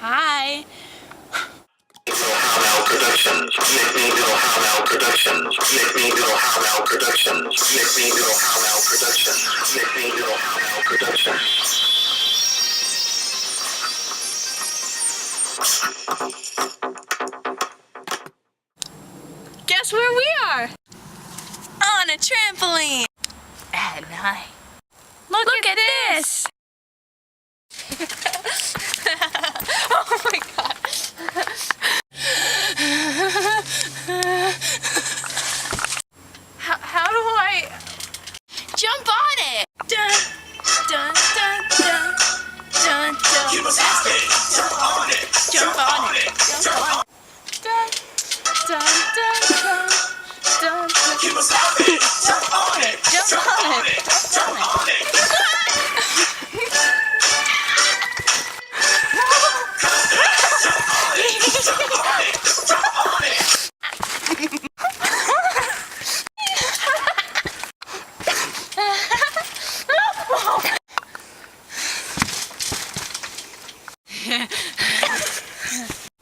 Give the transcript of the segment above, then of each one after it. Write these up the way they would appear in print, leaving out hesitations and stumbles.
Hi. Guess where we are? On a trampoline. At night. Look at this. Oh my god. How do I jump on it? Dun, dun, dun, dun, dun, dun. You must have it. Jump on it. Jump on it. Jump on it. Dun, dun, dun, dun, dun, dun. You must have it. Jump on it. Jump on it. Jump on it.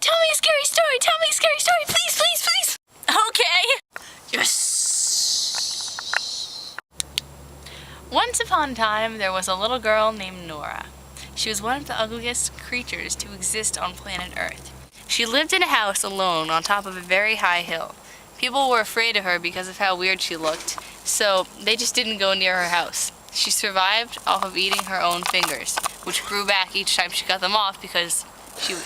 Tell me a scary story. Tell me a scary story. Please, please, please. Okay. Yes. Once upon a time, there was a little girl named Nora. She was one of the ugliest creatures to exist on planet Earth. She lived in a house alone on top of a very high hill. People were afraid of her because of how weird she looked, so they just didn't go near her house. She survived off of eating her own fingers, which grew back each time she got them off because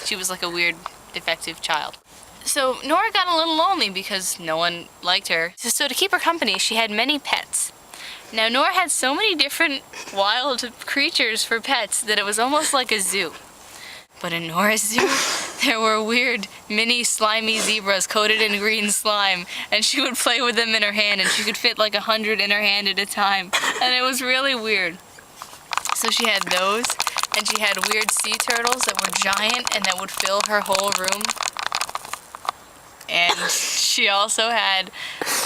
she was like a weird, defective child. So Nora got a little lonely because no one liked her. So to keep her company, she had many pets. Now Nora had so many different wild creatures for pets that it was almost like a zoo. But in Nora's zoo, there were weird mini slimy zebras coated in green slime, and she would play with them in her hand, and she could fit like 100 in her hand at a time, and it was really weird. So she had those, and she had weird sea turtles that were giant and that would fill her whole room. And she also had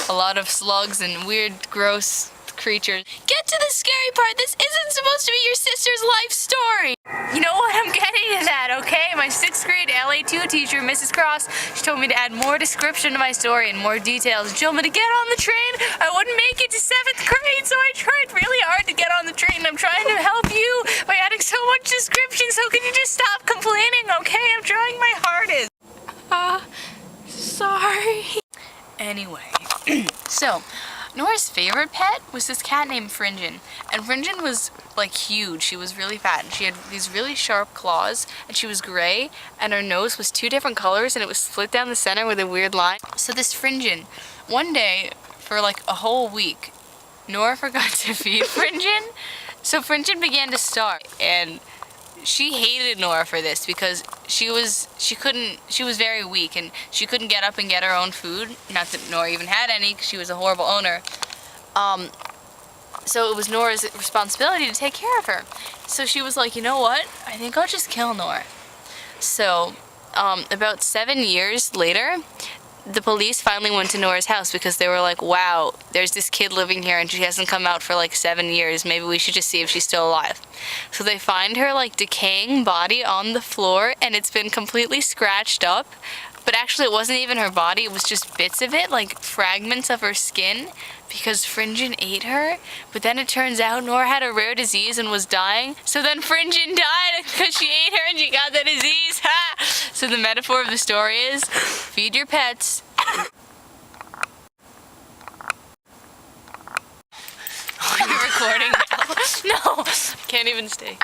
a lot of slugs and weird, gross creatures. Get to the scary part. This isn't supposed to be your sister's life story. You know what? I'm getting to that, okay? My 6th grade LA2 teacher, Mrs. Cross, she told me to add more description to my story and more details. She told me to get on the train. I wouldn't make it to 7th grade, so I tried really hard to get on the train. I'm trying to help you by adding so much description, so can you just stop complaining, okay? I'm trying my hardest. Sorry. Anyway, so Nora's favorite pet was this cat named Fringin. And Fringin was like huge. She was really fat and she had these really sharp claws and she was gray and her nose was 2 different colors and it was split down the center with a weird line. So this Fringin, one day for like a whole week, Nora forgot to feed Fringin. So Fringin began to starve and she hated Nora for this because she was very weak and she couldn't get up and get her own food. Not that Nora even had any because she was a horrible owner. So it was Nora's responsibility to take care of her. So she was like, you know what? I think I'll just kill Nora. So about 7 years later, the police finally went to Nora's house because they were like, wow, there's this kid living here and she hasn't come out for like 7 years. Maybe we should just see if she's still alive. So they find her like decaying body on the floor and it's been completely scratched up. But actually it wasn't even her body, it was just bits of it, like fragments of her skin, because Fringin ate her. But then it turns out Nora had a rare disease and was dying. So then Fringin died because she ate her and she got the disease. Ha! So the metaphor of the story is, feed your pets. Are you recording now? No! Can't even stay.